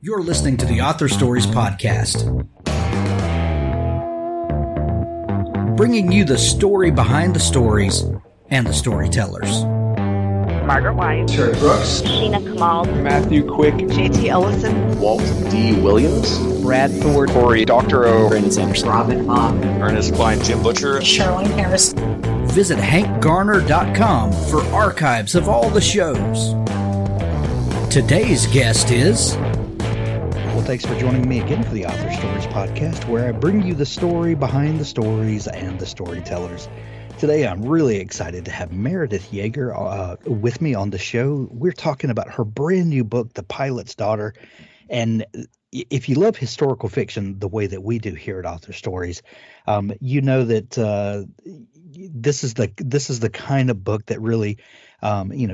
You're listening to the Author Stories Podcast, bringing you the story behind the stories and the storytellers. Margaret White, Terry Brooks, Sheena Kamal, Matthew Quick, JT Ellison, Walt D. Williams, Brad Thor, Corey Doctorow, Brandon Sanders, Robin Mock, Ernest Klein, Jim Butcher, Sherwin Harris. Visit hankgarner.com for archives of all the shows. Today's guest is... Well, thanks for joining me again for the Author Stories Podcast, where I bring you the story behind the stories and the storytellers. Today, I'm really excited to have Meredith Jaeger with me on the show. We're talking about her brand new book, The Pilot's Daughter. And if you love historical fiction the way that we do here at Author Stories, you know that this is the kind of book that really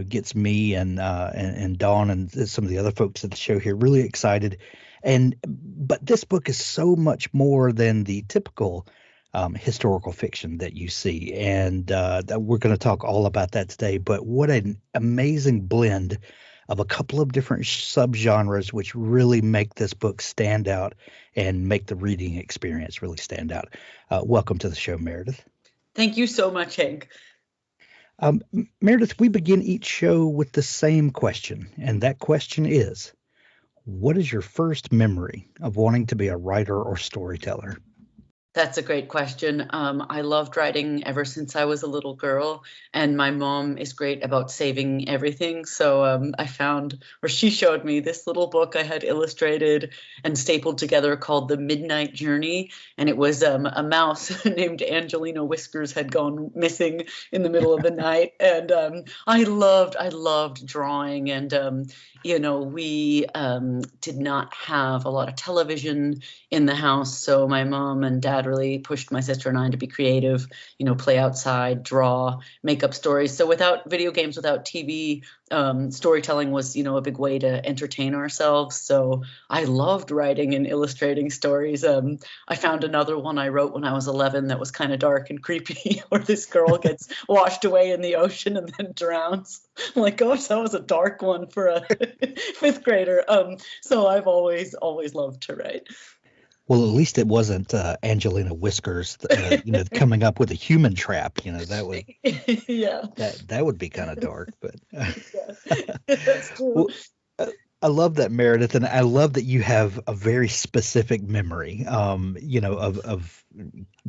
gets me and Dawn and some of the other folks at the show here really excited. But this book is so much more than the typical historical fiction that you see, and we're going to talk all about that today. But what an amazing blend of a couple of different subgenres, which really make this book stand out and make the reading experience really stand out. Welcome to the show, Meredith. Thank you so much, Hank. Meredith, we begin each show with the same question, and that question is, what is your first memory of wanting to be a writer or storyteller? That's a great question. I loved writing ever since I was a little girl, and my mom is great about saving everything. So she showed me this little book I had illustrated and stapled together called The Midnight Journey. And it was a mouse named Angelina Whiskers had gone missing in the middle of the night. And I loved drawing. And, we did not have a lot of television in the house. So my mom and dad really pushed my sister and I to be creative, play outside, draw, make up stories. So without video games, without TV, storytelling was, a big way to entertain ourselves. So I loved writing and illustrating stories. I found another one I wrote when I was 11 that was kind of dark and creepy, where this girl gets washed away in the ocean and then drowns. I'm like, gosh, that was a dark one for a fifth grader. So I've always loved to write. Well, at least it wasn't Angelina Whiskers, coming up with a human trap. That would, yeah, that would be kind of dark. But that's true. Well, I love that, Meredith, and I love that you have a very specific memory, of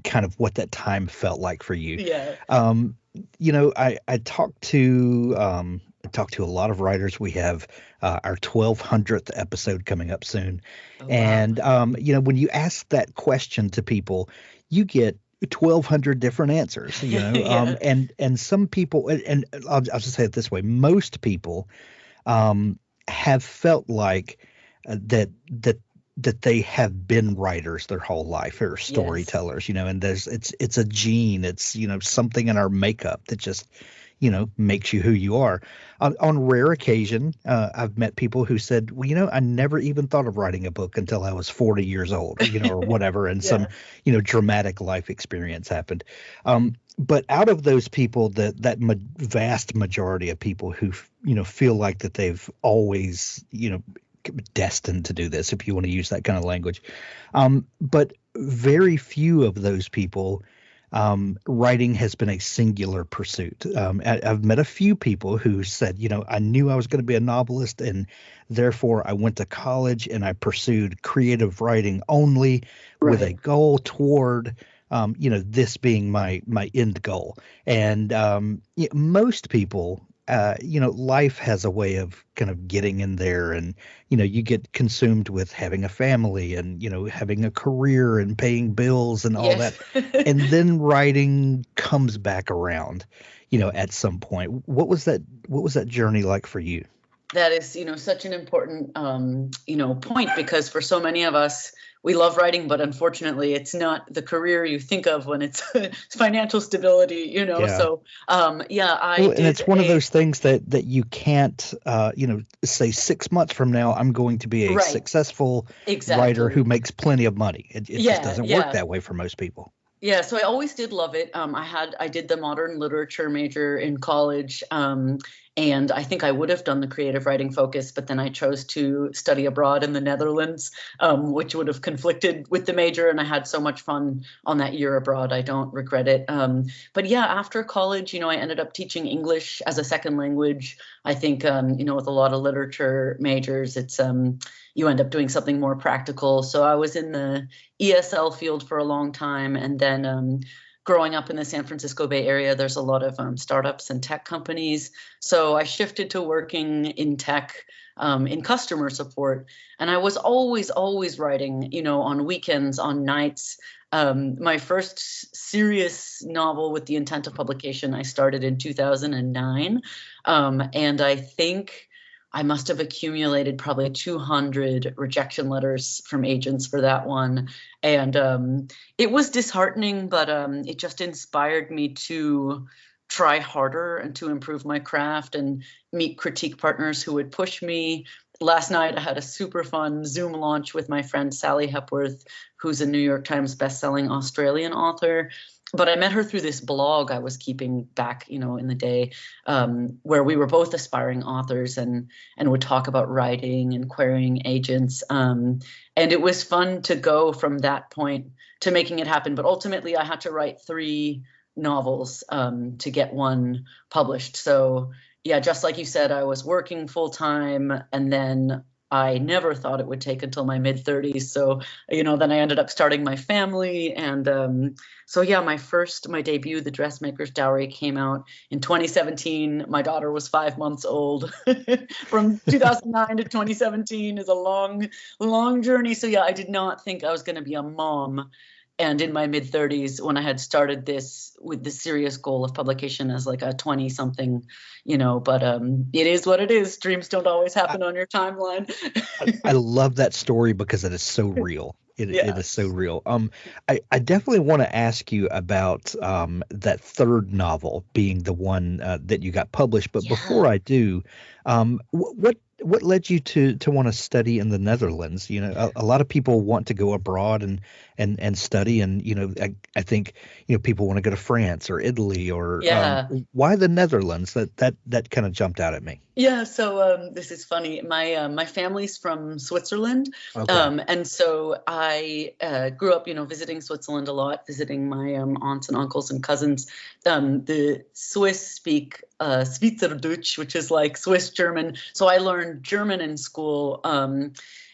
kind of what that time felt like for you. Yeah. I talked to a lot of writers. We have our 1200th episode coming up soon. Oh, wow. And, when you ask that question to people, you get 1,200 different answers, Yeah. And some people, and I'll just say it this way, most people have felt like that they have been writers their whole life or storytellers, Yes. And it's a gene, it's, something in our makeup that just, makes you who you are. On rare occasion, I've met people who said, well, I never even thought of writing a book until I was 40 years old, or whatever. And Yeah. some, dramatic life experience happened. But out of those people, that vast majority of people who, feel like that they've always, destined to do this, if you want to use that kind of language. But very few of those people, writing has been a singular pursuit. I've met a few people who said, I knew I was going to be a novelist, and therefore I went to college and I pursued creative writing only with a goal toward, this being my end goal. And most people, life has a way of kind of getting in there, and, you get consumed with having a family and, having a career and paying bills and all Yes. that. And then writing comes back around, at some point. What was that journey like for you? That is, such an important, point, because for so many of us, we love writing, but unfortunately, it's not the career you think of when it's financial stability, Yeah. So, and it's one of those things that you can't, say 6 months from now, I'm going to be a Right. successful Exactly. writer who makes plenty of money. It just doesn't work Yeah. that way for most people. Yeah, so I always did love it. I did the modern literature major in college, And I think I would have done the creative writing focus, but then I chose to study abroad in the Netherlands, which would have conflicted with the major. And I had so much fun on that year abroad. I don't regret it. But yeah, after college, I ended up teaching English as a second language. I think, with a lot of literature majors, it's you end up doing something more practical. So I was in the ESL field for a long time. And then growing up in the San Francisco Bay Area, there's a lot of startups and tech companies. So I shifted to working in tech, in customer support. And I was always writing, on weekends, on nights. My first serious novel with the intent of publication, I started in 2009. And I think I must have accumulated probably 200 rejection letters from agents for that one. And it was disheartening, but it just inspired me to try harder and to improve my craft and meet critique partners who would push me. Last night, I had a super fun Zoom launch with my friend Sally Hepworth, who's a New York Times bestselling Australian author. But I met her through this blog I was keeping back, in the day, where we were both aspiring authors and would talk about writing and querying agents. And it was fun to go from that point to making it happen. But ultimately, I had to write 3 novels to get one published. So yeah, just like you said, I was working full time, and then I never thought it would take until my mid-30s. So, then I ended up starting my family. And so, yeah, my debut, The Dressmaker's Dowry, came out in 2017. My daughter was 5 months old. From 2009 to 2017 is a long, long journey. So, yeah, I did not think I was going to be a mom. And in my mid-30s, when I had started this with the serious goal of publication as like a 20-something, but it is what it is. Dreams don't always happen on your timeline. I love that story because it is so real. It is so real. I definitely want to ask you about that third novel being the one that you got published. But before I do, what led you to want to study in the Netherlands? A lot of people want to go abroad and study, and I think people want to go to France or Italy or why the Netherlands? That kind of jumped out at me. Yeah, so this is funny. My family's from Switzerland, and so I grew up, visiting Switzerland a lot, visiting my aunts and uncles and cousins. The Swiss speak Schweizerdeutsch, which is like Swiss German. So I learned German in school,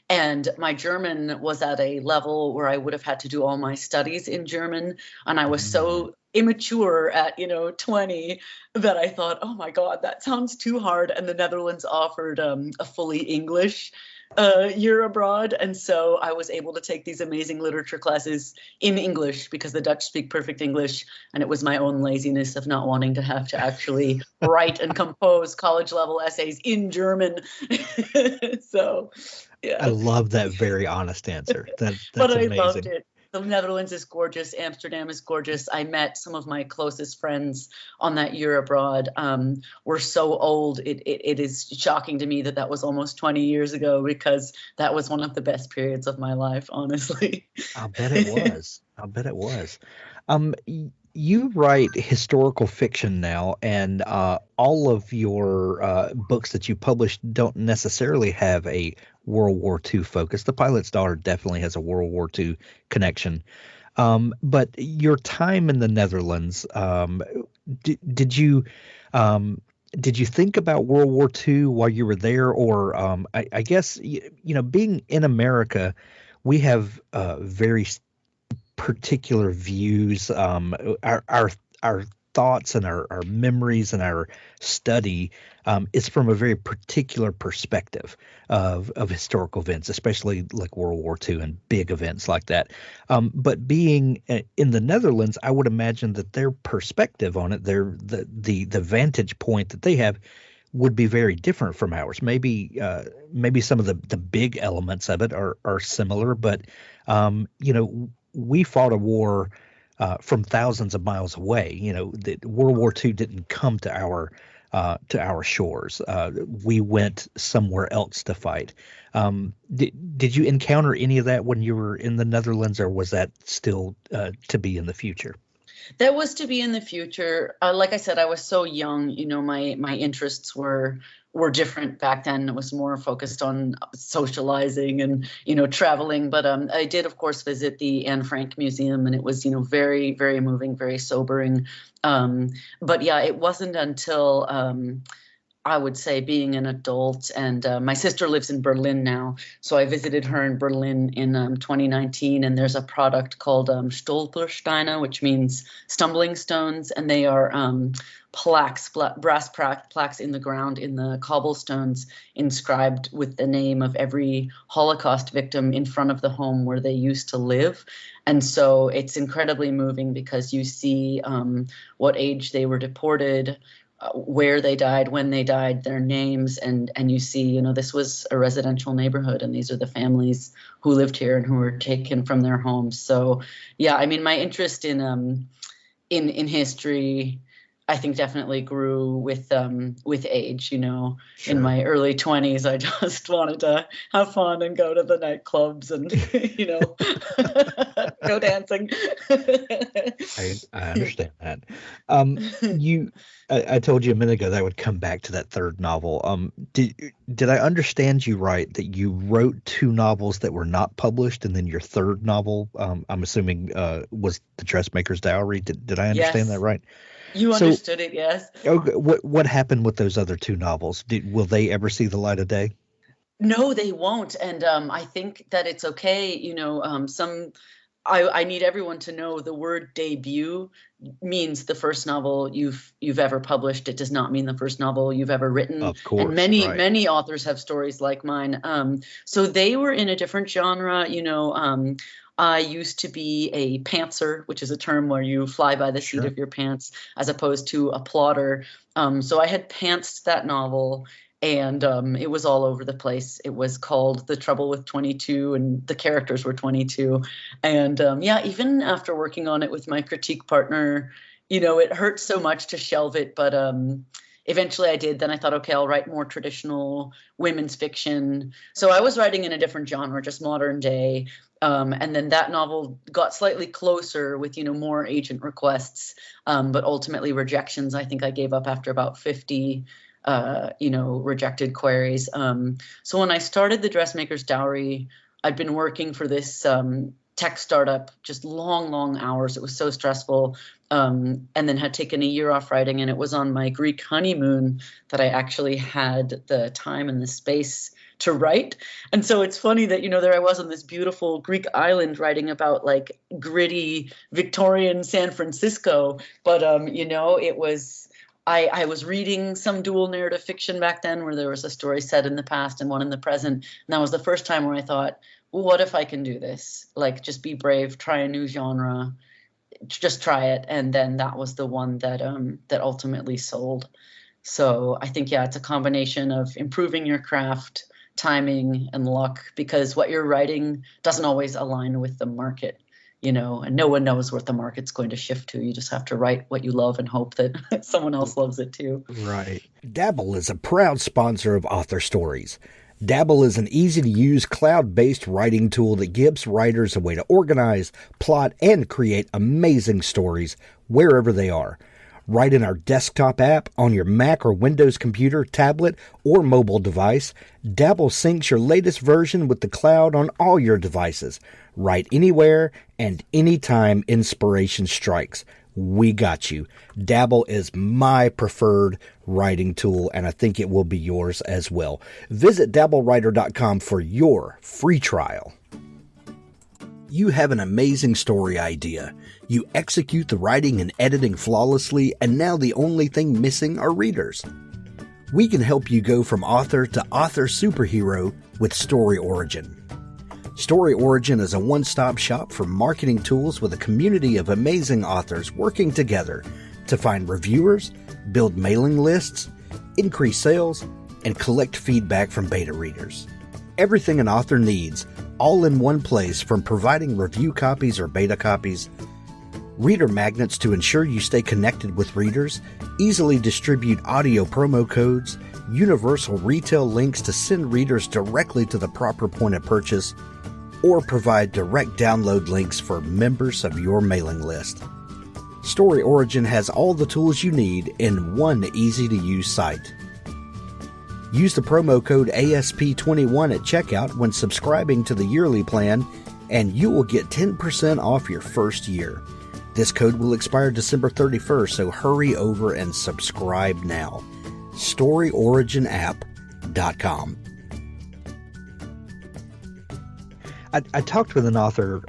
and my German was at a level where I would have had to do all my studies in German, and I was so immature at 20 that I thought, oh my God, that sounds too hard. And the Netherlands offered a fully English year abroad, and so I was able to take these amazing literature classes in English because the Dutch speak perfect English, and it was my own laziness of not wanting to have to actually write and compose college level essays in German. So yeah, I love that very honest answer. That's but amazing. I loved it. The Netherlands is gorgeous. Amsterdam is gorgeous. I met some of my closest friends on that year abroad. We're so old. It is shocking to me that was almost 20 years ago, because that was one of the best periods of my life, honestly. I'll bet it was. You write historical fiction now, and all of your books that you publish don't necessarily have a World War II focus. The Pilot's Daughter definitely has a World War II connection. But your time in the Netherlands, did you think about World War II while you were there, or I guess being in America, we have very particular views. Our thoughts and our memories and our study is from a very particular perspective of historical events, especially like World War II and big events like that. But being in the Netherlands, I would imagine that their perspective on it, the vantage point that they have, would be very different from ours. Maybe some of the big elements of it are similar, but we fought a war from thousands of miles away. That World War II didn't come to our shores. We went somewhere else to fight. Did you encounter any of that when you were in the Netherlands, or was that still to be in the future? That was to be in the future. Like I said, I was so young. My interests were different back then. It was more focused on socializing and traveling. But I did, of course, visit the Anne Frank Museum, and it was very, very moving, very sobering. But yeah, it wasn't until I would say being an adult, and my sister lives in Berlin now, so I visited her in Berlin in 2019, and there's a product called Stolpersteine, which means stumbling stones, and they are plaques, brass plaques in the ground in the cobblestones, inscribed with the name of every Holocaust victim in front of the home where they used to live. And so it's incredibly moving because you see what age they were deported, where they died, when they died, their names, and you see, this was a residential neighborhood, and these are the families who lived here and who were taken from their homes. So, yeah, I mean, my interest in history, I think, definitely grew with age. Sure. In my early 20s, I just wanted to have fun and go to the nightclubs and go dancing. I understand that. I told you a minute ago that I would come back to that third novel. Did I understand you right that you wrote 2 novels that were not published, and then your third novel, I'm assuming, was The Dressmaker's Dowry? Did I understand that right? You understood it, yes. Okay, what happened with those other 2 novels? Will they ever see the light of day? No, they won't. And I think that it's okay. I need everyone to know the word debut means the first novel you've ever published. It does not mean the first novel you've ever written. Of course, and many authors have stories like mine. So they were in a different genre. I used to be a pantser, which is a term where you fly by the seat of your pants, as opposed to a plotter. So I had pantsed that novel, and it was all over the place. It was called The Trouble with 22, and the characters were 22. And even after working on it with my critique partner, it hurt so much to shelve it. But eventually I did. Then I thought, okay, I'll write more traditional women's fiction. So I was writing in a different genre, just modern day. And then that novel got slightly closer with, more agent requests, but ultimately rejections. I think I gave up after about 50, rejected queries. So when I started The Dressmaker's Dowry, I'd been working for this tech startup, just long hours. It was so stressful. And then had taken a year off writing, and it was on my Greek honeymoon that I actually had the time and the space to write. And so it's funny that, there I was on this beautiful Greek island writing about like gritty Victorian San Francisco. But, it was, I was reading some dual narrative fiction back then where there was a story set in the past and one in the present. And that was the first time where I thought, well, what if I can do this? Like, just be brave, try a new genre, just try it. And then that was the one that ultimately sold. So I think, it's a combination of improving your craft, timing, and luck, because what you're writing doesn't always align with the market, and no one knows what the market's going to shift to. You just have to write what you love and hope that someone else loves it too. Right. Dabble is a proud sponsor of Author Stories. Dabble is an easy-to-use cloud-based writing tool that gives writers a way to organize, plot, and create amazing stories wherever they are. Write in our desktop app, on your Mac or Windows computer, tablet, or mobile device. Dabble syncs your latest version with the cloud on all your devices. Write anywhere and anytime inspiration strikes. We got you. Dabble is my preferred writing tool, and I think it will be yours as well. Visit dabblewriter.com for your free trial. You have an amazing story idea. You execute the writing and editing flawlessly, and now the only thing missing are readers. We can help you go from author to author superhero with Story Origin. Story Origin is a one-stop shop for marketing tools with a community of amazing authors working together to find reviewers, build mailing lists, increase sales, and collect feedback from beta readers. Everything an author needs, all in one place, from providing review copies or beta copies, reader magnets to ensure you stay connected with readers, easily distribute audio promo codes, universal retail links to send readers directly to the proper point of purchase, or provide direct download links for members of your mailing list. Story Origin has all the tools you need in one easy-to-use site. Use the promo code ASP21 at checkout when subscribing to the yearly plan, and you will get 10% off your first year. This code will expire December 31st, so hurry over and subscribe now. StoryOriginApp.com. I talked with an author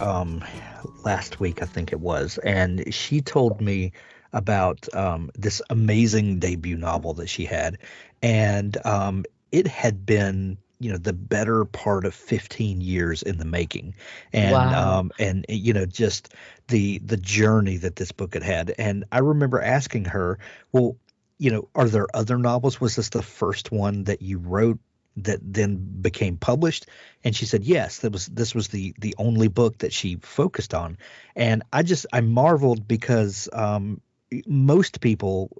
last week, I think it was, and she told me about this amazing debut novel that she had, and it had been, the better part of 15 years in the making, and Wow. just the journey that this book had. And I remember asking her, well, are there other novels? Was this the first one that you wrote that then became published? And she said yes, this was the only book that she focused on. And I marveled because most people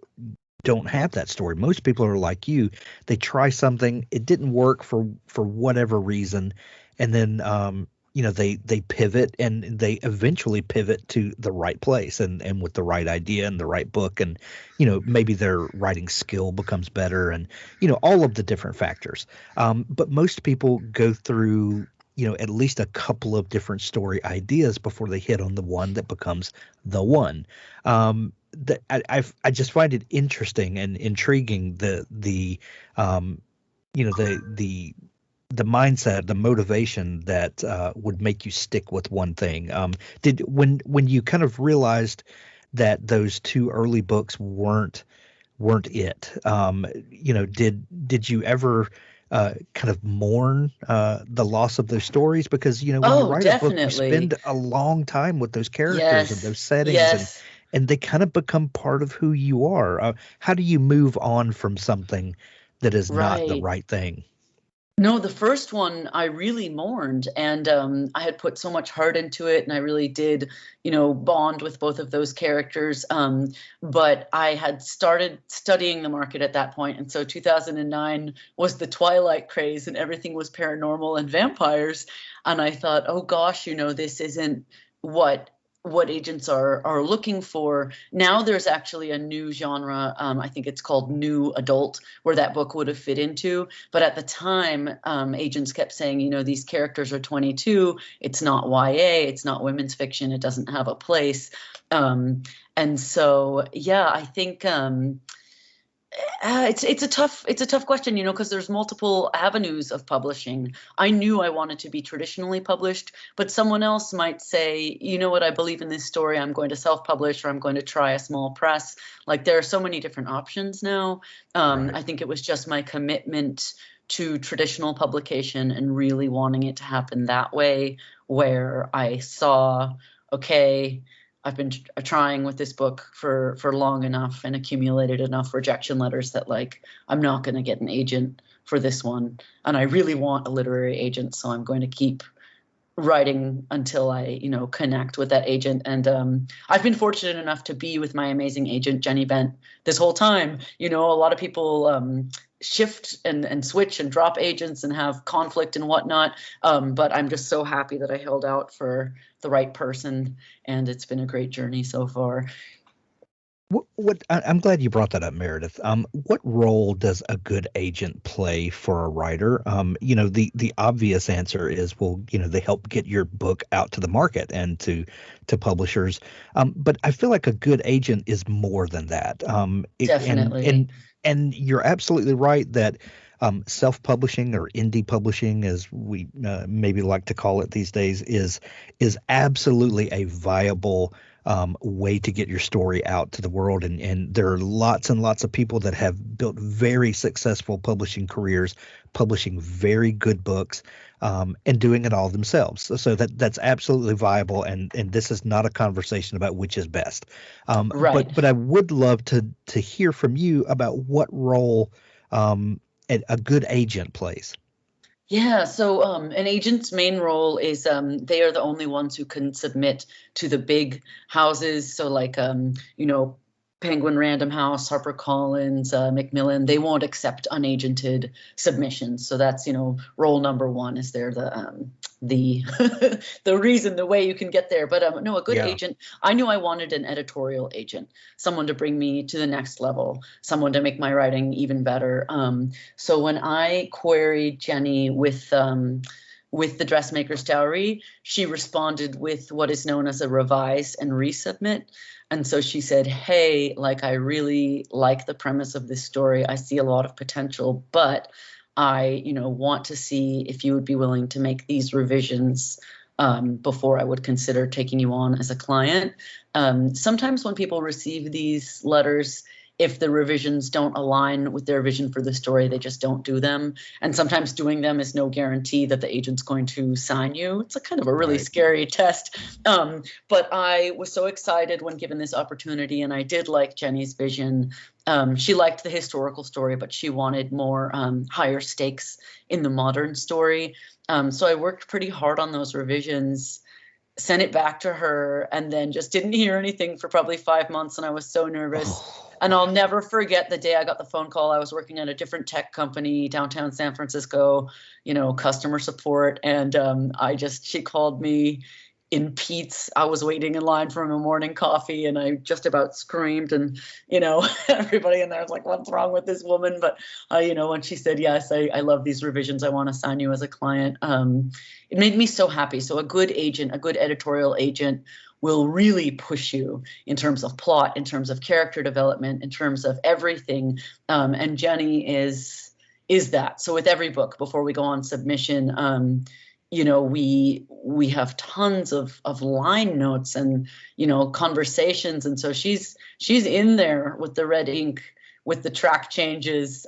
don't have that story. Most people are like you. They try something, it didn't work for whatever reason, and then they pivot, and they eventually pivot to the right place and with the right idea and the right book, and maybe their writing skill becomes better, and all of the different factors. But most people go through at least a couple of different story ideas before they hit on the one that becomes the one. I just find it interesting and intriguing, the mindset, the motivation that would make you stick with one thing. When you kind of realized that those two early books weren't it, did you ever kind of mourn the loss of those stories? Because when you write a book, you Definitely. spend a long time with those characters and Yes. those settings, Yes. and they kind of become part of who you are. How do you move on from something that is not the Right. right thing? No, the first one I really mourned, and I had put so much heart into it, and I really did, bond with both of those characters. But I had started studying the market at that point, and so 2009 was the Twilight craze, and everything was paranormal and vampires, and I thought, oh gosh, this isn't what agents are looking for. Now there's actually a new genre. I think it's called new adult, where that book would have fit into. But at the time, agents kept saying, these characters are 22. It's not YA. It's not women's fiction. It doesn't have a place. And so, yeah, I think it's a tough question, because there's multiple avenues of publishing. I knew I wanted to be traditionally published, but someone else might say, what, I believe in this story, I'm going to self-publish, or I'm going to try a small press. Like, there are so many different options now. Right. I think it was just my commitment to traditional publication and really wanting it to happen that way, where I saw, okay, I've been trying with this book for long enough and accumulated enough rejection letters that, like, I'm not going to get an agent for this one. And I really want a literary agent, so I'm going to keep writing until I, connect with that agent. And I've been fortunate enough to be with my amazing agent, Jenny Bent, this whole time. A lot of people shift and switch and drop agents and have conflict and whatnot. But I'm just so happy that I held out for the right person, and it's been a great journey so far. I'm glad you brought that up, Meredith. What role does a good agent play for a writer? The obvious answer is, well, they help get your book out to the market and to publishers. But I feel like a good agent is more than that. Definitely. And you're absolutely right that self-publishing, or indie publishing, as we maybe like to call it these days, is absolutely a viable way to get your story out to the world. And there are lots and lots of people that have built very successful publishing careers, publishing very good books, and doing it all themselves. So that's absolutely viable. And this is not a conversation about which is best. Right. But I would love to hear from you about what role a good agent plays. Yeah, so an agent's main role is they are the only ones who can submit to the big houses. So like, Penguin Random House, HarperCollins, Macmillan, they won't accept unagented submissions. So that's, role number one, is they're the the the reason, the way you can get there. But no, a good Yeah. agent. I knew I wanted an editorial agent, someone to bring me to the next level, someone to make my writing even better. So when I queried Jenny with the dressmaker's dowry, she responded with what is known as a revise and resubmit. And so she said, hey, like, I really like the premise of this story. I see a lot of potential, but I, want to see if you would be willing to make these revisions before I would consider taking you on as a client. Sometimes when people receive these letters, if the revisions don't align with their vision for the story, they just don't do them. And sometimes doing them is no guarantee that the agent's going to sign you. It's a kind of a really scary test. But I was so excited when given this opportunity, and I did like Jenny's vision. She liked the historical story, but she wanted more higher stakes in the modern story. So I worked pretty hard on those revisions, sent it back to her, and then just didn't hear anything for probably 5 months. And I was so nervous. And I'll never forget the day I got the phone call. I was working at a different tech company downtown San Francisco, customer support. And she called me in Pete's. I was waiting in line for my morning coffee, and I just about screamed. And, everybody in there was like, what's wrong with this woman? But, when she said, yes, I love these revisions, I want to sign you as a client. It made me so happy. So a good agent, a good editorial agent, will really push you in terms of plot, in terms of character development, in terms of everything. And Jenny is that. So with every book, before we go on submission, we have tons of line notes and, conversations. And so she's in there with the red ink, with the track changes,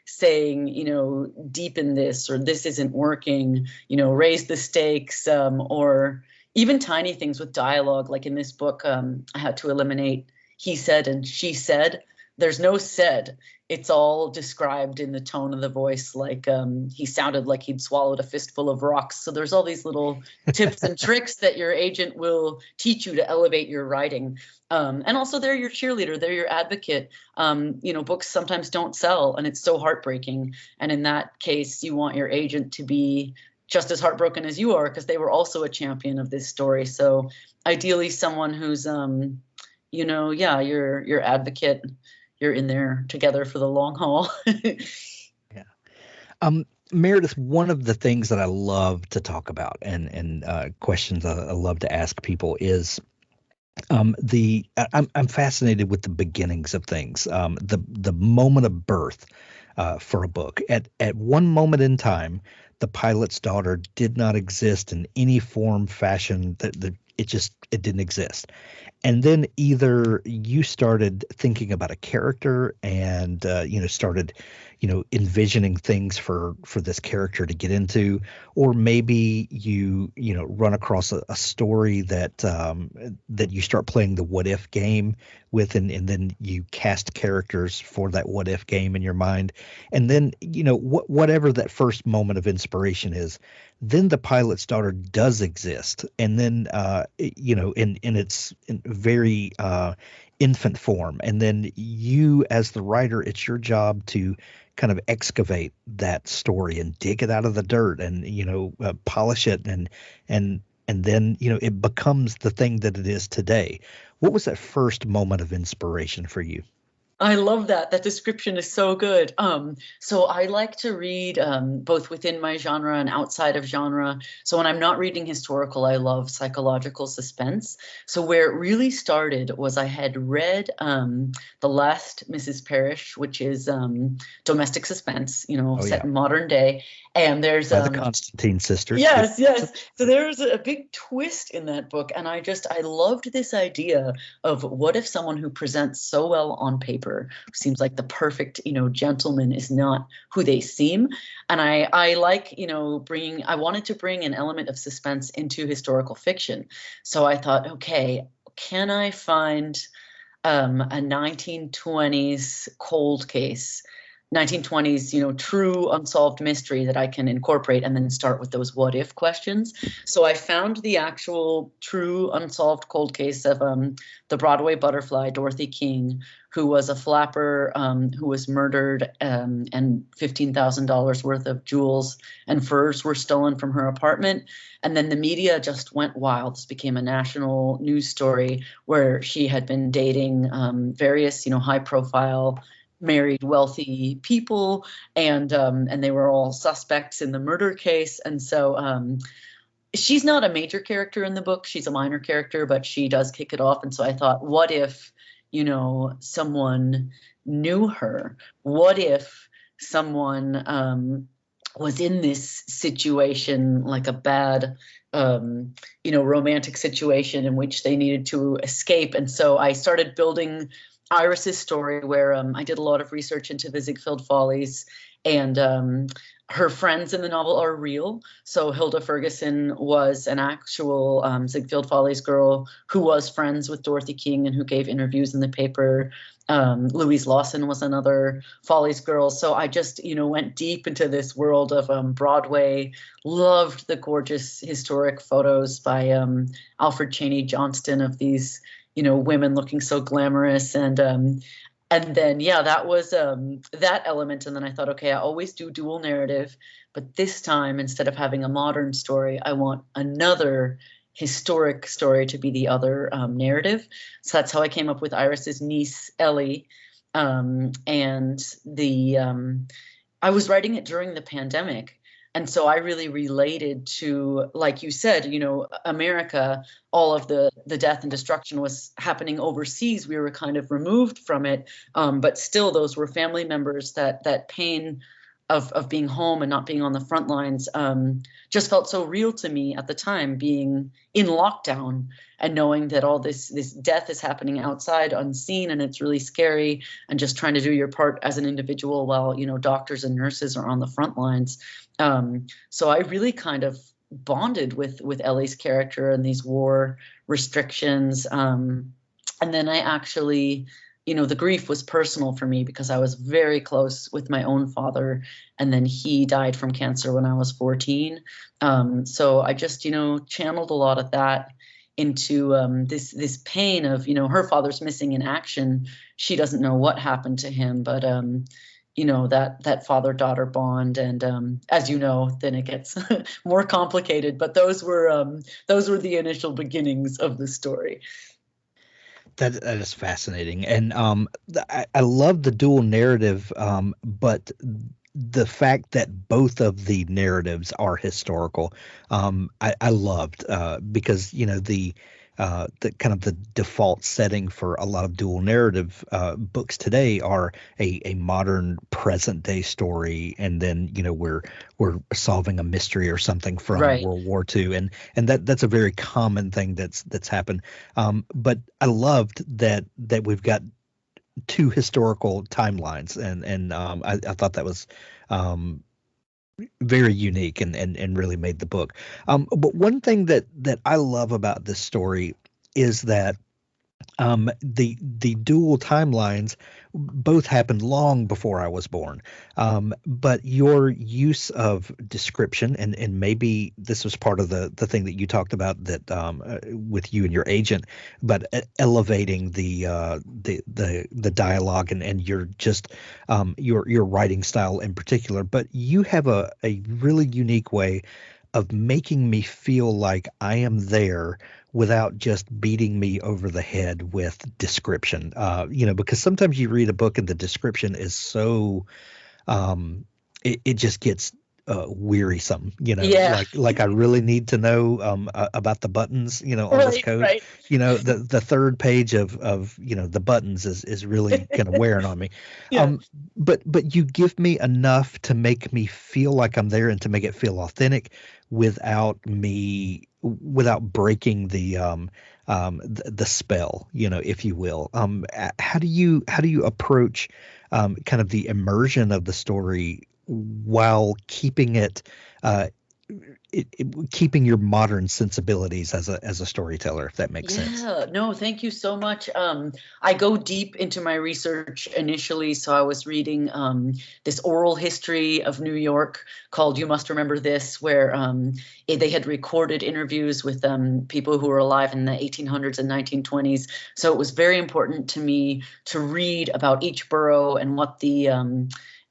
saying, deepen this, or this isn't working, raise the stakes, or even tiny things with dialogue. Like in this book, I had to eliminate he said and she said. There's no said. It's all described in the tone of the voice. Like he sounded like he'd swallowed a fistful of rocks. So there's all these little tips and tricks that your agent will teach you to elevate your writing. And also they're your cheerleader. They're your advocate. Books sometimes don't sell, and it's so heartbreaking. And in that case, you want your agent to be just as heartbroken as you are, because they were also a champion of this story. So ideally someone who's, your advocate, you're in there together for the long haul. Yeah. Meredith, one of the things that I love to talk about and questions I love to ask people is I'm fascinated with the beginnings of things, the moment of birth for a book. At one moment in time, the pilot's daughter did not exist in any form, fashion. It didn't exist. And then either you started thinking about a character and started envisioning things for this character to get into, or maybe you run across a story that you start playing the what if game with, and then you cast characters for that what if game in your mind, and then whatever that first moment of inspiration is, then the pilot's daughter does exist, and then in its very infant form, and then you as the writer, it's your job to kind of excavate that story and dig it out of the dirt and polish it and then it becomes the thing that it is today. What was that first moment of inspiration for you? I love that. That description is so good. So I like to read both within my genre and outside of genre. So when I'm not reading historical, I love psychological suspense. So where it really started was I had read The Last Mrs. Parrish, which is domestic suspense, set in modern day. And there's the Constantine sisters. Yes. So there's a big twist in that book. And I loved this idea of what if someone who presents so well on paper, who seems like the perfect, gentleman, is not who they seem. And I like, I wanted to bring an element of suspense into historical fiction. So I thought, okay, can I find a 1920s cold case 1920s, true unsolved mystery that I can incorporate and then start with those what if questions. So I found the actual true unsolved cold case of the Broadway butterfly, Dorothy King, who was a flapper who was murdered, and $15,000 worth of jewels and furs were stolen from her apartment. And then the media just went wild. This became a national news story where she had been dating various, high profile married wealthy people, and they were all suspects in the murder case. And so she's not a major character in the book, she's a minor character, but she does kick it off. And so I thought, what if someone knew her? What if someone was in this situation, like a bad romantic situation in which they needed to escape? And so I started building Iris's story, where I did a lot of research into the Ziegfeld Follies, and her friends in the novel are real. So Hilda Ferguson was an actual Ziegfeld Follies girl who was friends with Dorothy King and who gave interviews in the paper. Louise Lawson was another Follies girl. So I just, went deep into this world of Broadway, loved the gorgeous historic photos by Alfred Cheney Johnston of these women looking so glamorous, and then that was that element. And then I thought, okay, I always do dual narrative, but this time, instead of having a modern story, I want another historic story to be the other narrative. So that's how I came up with Iris's niece Ellie, and I was writing it during the pandemic. And so I really related to, like you said, America, all of the death and destruction was happening overseas. We were kind of removed from it. But still, those were family members. That pain of being home and not being on the front lines just felt so real to me at the time, being in lockdown and knowing that all this death is happening outside unseen, and it's really scary, and just trying to do your part as an individual while, doctors and nurses are on the front lines. So I really kind of bonded with Ellie's character and these war restrictions. And then I actually, the grief was personal for me because I was very close with my own father, and then he died from cancer when I was 14. So I just, channeled a lot of that into this pain of, her father's missing in action. She doesn't know what happened to him, but that father-daughter bond, and as you know, then it gets more complicated. But those were the initial beginnings of the story. That is fascinating, and I love the dual narrative, but the fact that both of the narratives are historical, I loved, because the kind of the default setting for a lot of dual narrative books today are a modern present day story, and then we're solving a mystery or something from Right. World War II, and that's a very common thing that's happened. But I loved that we've got two historical timelines, and I thought that was very unique and really made the book. But one thing that I love about this story is that the dual timelines both happened long before I was born. But your use of description, and maybe this was part of the thing that you talked about that with you and your agent, but elevating the dialogue and your just your writing style in particular. But you have a really unique way of making me feel like I am there without just beating me over the head with description. Because sometimes you read a book and the description is so, it just gets wearisome. Yeah. Like I really need to know about the buttons, on this coat. Right. The third page of the buttons is really kind of wearing on me. Yeah. But you give me enough to make me feel like I'm there and to make it feel authentic without breaking the spell, if you will. How do you approach kind of the immersion of the story while keeping it keeping your modern sensibilities as a storyteller, if that makes sense. Yeah, no, thank you so much. I go deep into my research initially. So I was reading this oral history of New York called You Must Remember This, where they had recorded interviews with people who were alive in the 1800s and 1920s. So it was very important to me to read about each borough and what the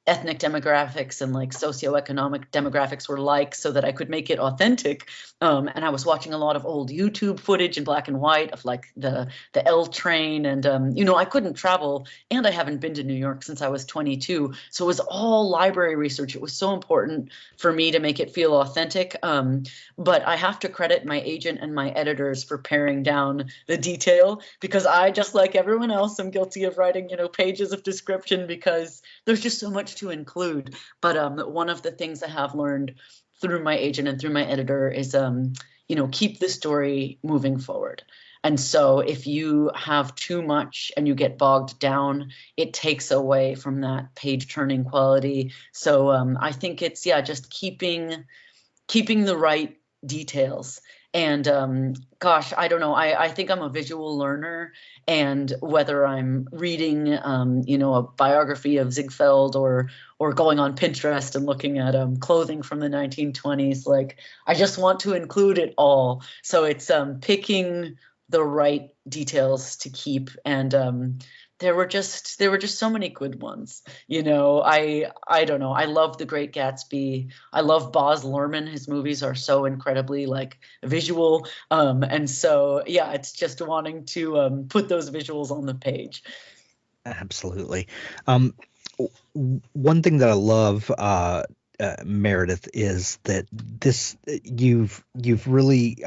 ethnic demographics and like socioeconomic demographics were like, so that I could make it authentic. And I was watching a lot of old YouTube footage in black and white of like the L train, and I couldn't travel, and I haven't been to New York since I was 22, so it was all library research. It was so important for me to make it feel authentic. But I have to credit my agent and my editors for paring down the detail, because I, just like everyone else, am guilty of writing pages of description because there's just so much to include. But one of the things I have learned through my agent and through my editor is, keep the story moving forward. And so if you have too much and you get bogged down, it takes away from that page turning quality. So I think it's, just keeping the right details. And gosh, I don't know. I think I'm a visual learner, and whether I'm reading, a biography of Ziegfeld or going on Pinterest and looking at clothing from the 1920s, like I just want to include it all. So it's picking the right details to keep, and there were just so many good ones. I don't know. I love The Great Gatsby. I love Baz Luhrmann. His movies are so incredibly like visual. And so, it's just wanting to put those visuals on the page. Absolutely. One thing that I love, Meredith, is that you've really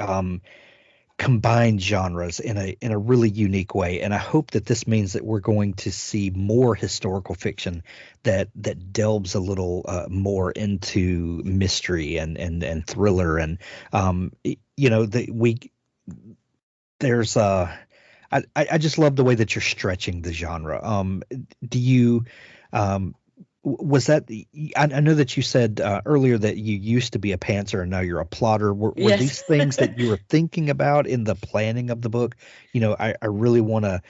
combined genres in a really unique way, and I hope that this means that we're going to see more historical fiction that delves a little more into mystery and thriller, and there's I just love the way that you're stretching the genre. Do you was that, I know that you said earlier that you used to be a pantser and now you're a plotter. Were Yes. these things that you were thinking about in the planning of the book? I really want to,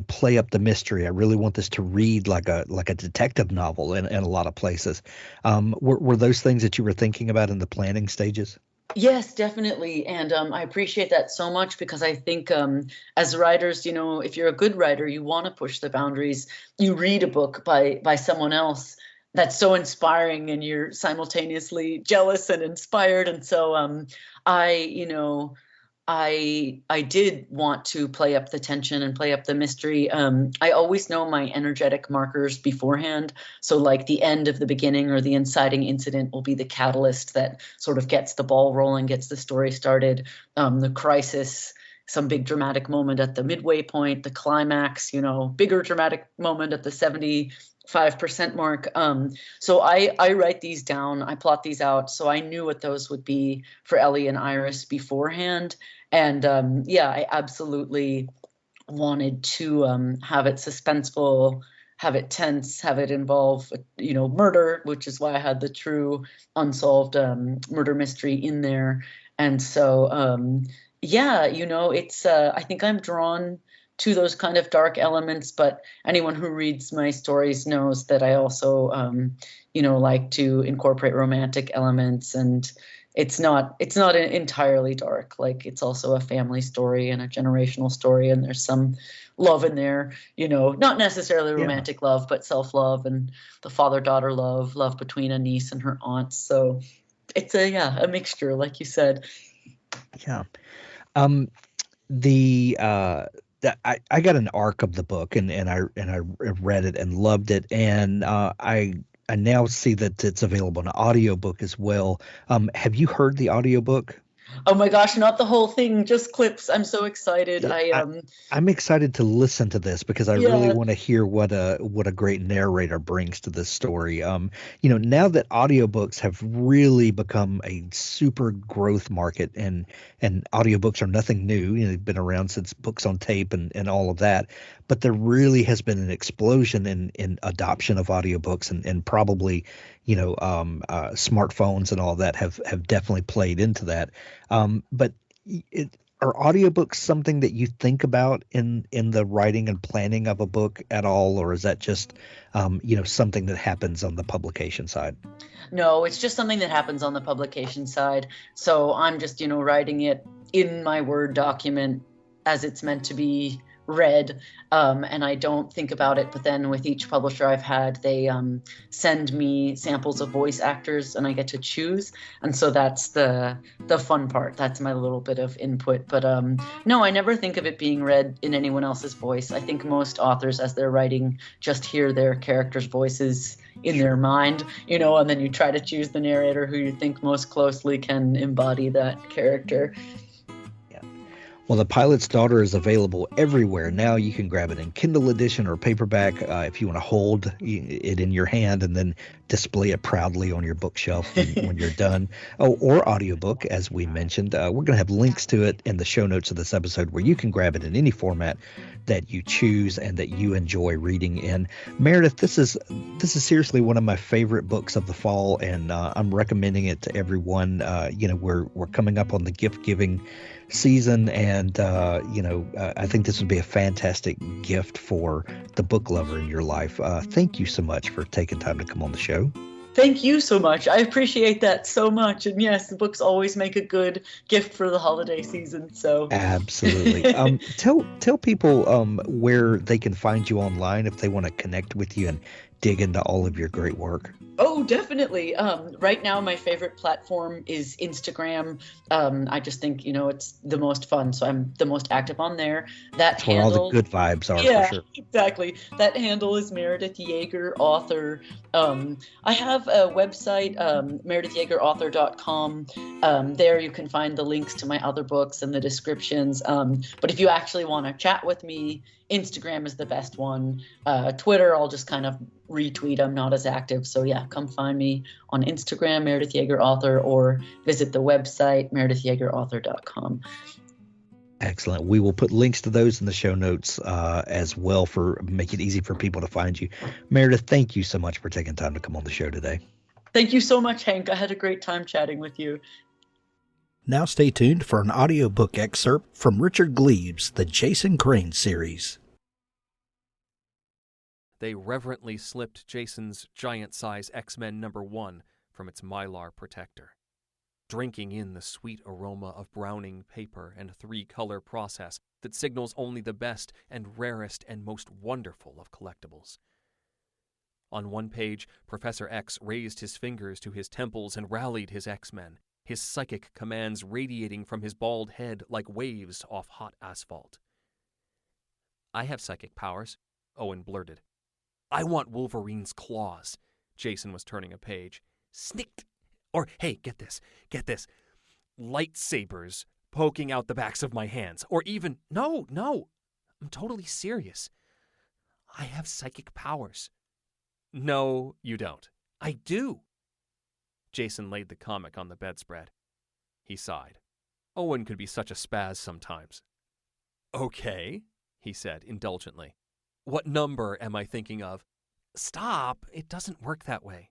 play up the mystery. I really want this to read like a detective novel in a lot of places. Were those things that you were thinking about in the planning stages? Yes, definitely. And I appreciate that so much, because I think as writers, if you're a good writer, you want to push the boundaries. You read a book by someone else that's so inspiring, and you're simultaneously jealous and inspired. And so I did want to play up the tension and play up the mystery. I always know my energetic markers beforehand. So like the end of the beginning or the inciting incident will be the catalyst that sort of gets the ball rolling, gets the story started. The crisis, some big dramatic moment at the midway point, the climax, bigger dramatic moment at the 75% mark. So I write these down, I plot these out. So I knew what those would be for Ellie and Iris beforehand. And I absolutely wanted to have it suspenseful, have it tense, have it involve, murder, which is why I had the true unsolved murder mystery in there. And so, it's, I think I'm drawn to those kind of dark elements, but anyone who reads my stories knows that I also, like to incorporate romantic elements, and it's not entirely dark. Like, it's also a family story and a generational story, and there's some love in there, not necessarily romantic love, but self-love and the father-daughter love between a niece and her aunt. So it's a mixture, like you said. Yeah. I got an arc of the book, and I read it and loved it, and I now see that it's available in an audiobook as well. Have you heard the audiobook? Oh my gosh, not the whole thing, just clips. I'm so excited. Yeah, I'm excited to listen to this because I really Yeah. want to hear what a great narrator brings to this story. Now that audiobooks have really become a super growth market, and audiobooks are nothing new. They've been around since books on tape and all of that. But there really has been an explosion in adoption of audiobooks, and probably, smartphones and all that have definitely played into that. But are audiobooks something that you think about in the writing and planning of a book at all, or is that just something that happens on the publication side? No, it's just something that happens on the publication side. So I'm just, writing it in my Word document as it's meant to be read, and I don't think about it. But then with each publisher I've had, they send me samples of voice actors, and I get to choose. And so that's the fun part. That's my little bit of input. But no, I never think of it being read in anyone else's voice. I think most authors, as they're writing, just hear their characters' voices in their mind, and then you try to choose the narrator who you think most closely can embody that character. Well, The Pilot's Daughter is available everywhere now. You can grab it in Kindle edition or paperback if you want to hold it in your hand and then display it proudly on your bookshelf when you're done. Oh, or audiobook, as we mentioned. We're going to have links to it in the show notes of this episode where you can grab it in any format that you choose and that you enjoy reading in. Meredith, this is seriously one of my favorite books of the fall, and I'm recommending it to everyone. We're coming up on the gift giving season, and I think this would be a fantastic gift for the book lover in your life. Thank you so much for taking time to come on the show. Thank you so much. I appreciate that so much. And yes, the books always make a good gift for the holiday season. So absolutely. Tell people where they can find you online if they want to connect with you and dig into all of your great work. Oh, definitely. Right now, my favorite platform is Instagram. I just think, it's the most fun. So I'm the most active on there. That's where all the good vibes are, yeah, for sure. Exactly. That handle is Meredith Jaeger, author. I have a website, meredithjaegerauthor.com. There you can find the links to my other books and the descriptions. But if you actually want to chat with me, Instagram is the best one. Twitter, I'll just kind of retweet. I'm not as active. So yeah, come find me on Instagram, Meredith Jaeger Author, or visit the website, meredithjaegerauthor.com. Excellent. We will put links to those in the show notes as well for make it easy for people to find you. Meredith, thank you so much for taking time to come on the show today. Thank you so much, Hank. I had a great time chatting with you. Now stay tuned for an audiobook excerpt from Richard Gleaves' The Jason Crane series. They reverently slipped Jason's giant-size X-Men #1 from its mylar protector, drinking in the sweet aroma of browning paper and 3-color process that signals only the best and rarest and most wonderful of collectibles. On one page, Professor X raised his fingers to his temples and rallied his X-Men, his psychic commands radiating from his bald head like waves off hot asphalt. "I have psychic powers," Owen blurted. "I want Wolverine's claws." Jason was turning a page. "Snicked. Or, hey, get this. Lightsabers poking out the backs of my hands. Or even, no, I'm totally serious. I have psychic powers." "No, you don't." "I do." Jason laid the comic on the bedspread. He sighed. Owen could be such a spaz sometimes. "Okay," he said indulgently. "What number am I thinking of?" "Stop, it doesn't work that way.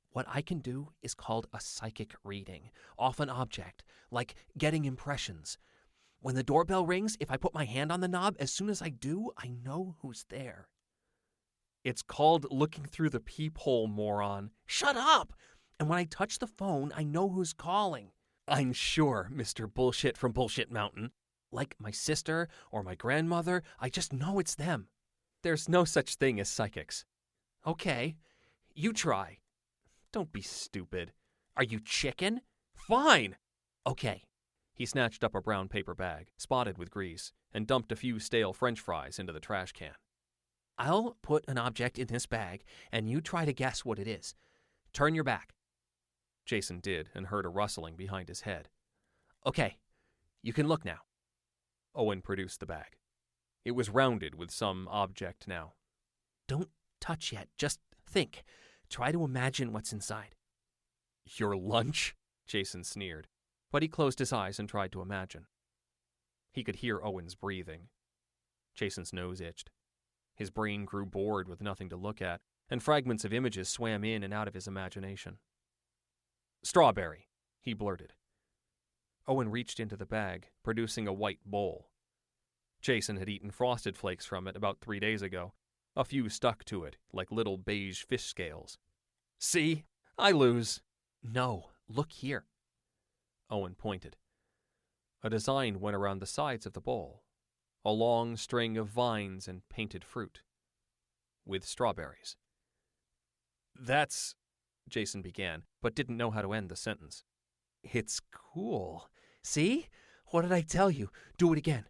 What I can do is called a psychic reading, off an object, like getting impressions. When the doorbell rings, if I put my hand on the knob, as soon as I do, I know who's there." "It's called looking through the peephole, moron." "Shut up! And when I touch the phone, I know who's calling. I'm sure, Mr. Bullshit from Bullshit Mountain. Like my sister or my grandmother, I just know it's them." "There's no such thing as psychics." "Okay, you try." "Don't be stupid. Are you chicken? Fine. Okay." He snatched up a brown paper bag, spotted with grease, and dumped a few stale French fries into the trash can. "I'll put an object in this bag, and you try to guess what it is. Turn your back." Jason did, and heard a rustling behind his head. Okay, you can look now. Owen produced the bag. It was rounded with some object now. Don't touch yet, just think. Try to imagine what's inside. Your lunch? Jason sneered, but he closed his eyes and tried to imagine. He could hear Owen's breathing. Jason's nose itched. His brain grew bored with nothing to look at, and fragments of images swam in and out of his imagination. Strawberry, he blurted. Owen reached into the bag, producing a white bowl. Jason had eaten Frosted Flakes from it about 3 days ago. A few stuck to it, like little beige fish scales. See? I lose. No, look here. Owen pointed. A design went around the sides of the bowl. A long string of vines and painted fruit. With strawberries. That's... Jason began, but didn't know how to end the sentence. It's cool. See? What did I tell you? Do it again.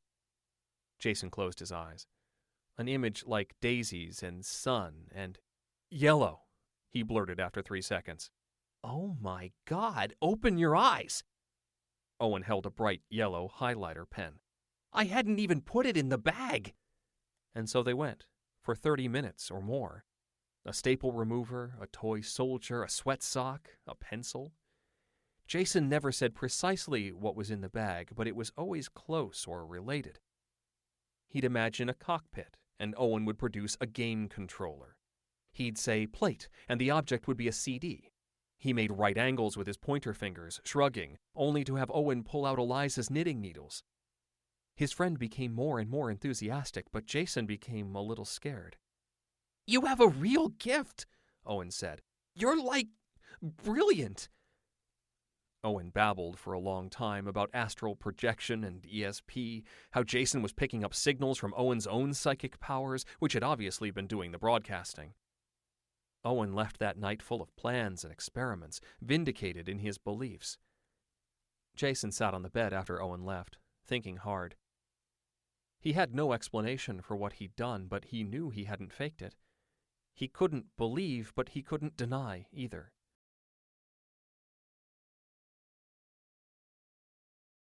Jason closed his eyes. An image like daisies and sun and... Yellow, he blurted after 3 seconds. Oh my God, open your eyes! Owen held a bright yellow highlighter pen. I hadn't even put it in the bag! And so they went, for 30 minutes or more. A staple remover, a toy soldier, a sweat sock, a pencil. Jason never said precisely what was in the bag, but it was always close or related. He'd imagine a cockpit, and Owen would produce a game controller. He'd say plate, and the object would be a CD. He made right angles with his pointer fingers, shrugging, only to have Owen pull out Eliza's knitting needles. His friend became more and more enthusiastic, but Jason became a little scared. You have a real gift, Owen said. You're brilliant. Owen babbled for a long time about astral projection and ESP, how Jason was picking up signals from Owen's own psychic powers, which had obviously been doing the broadcasting. Owen left that night full of plans and experiments, vindicated in his beliefs. Jason sat on the bed after Owen left, thinking hard. He had no explanation for what he'd done, but he knew he hadn't faked it. He couldn't believe, but he couldn't deny either.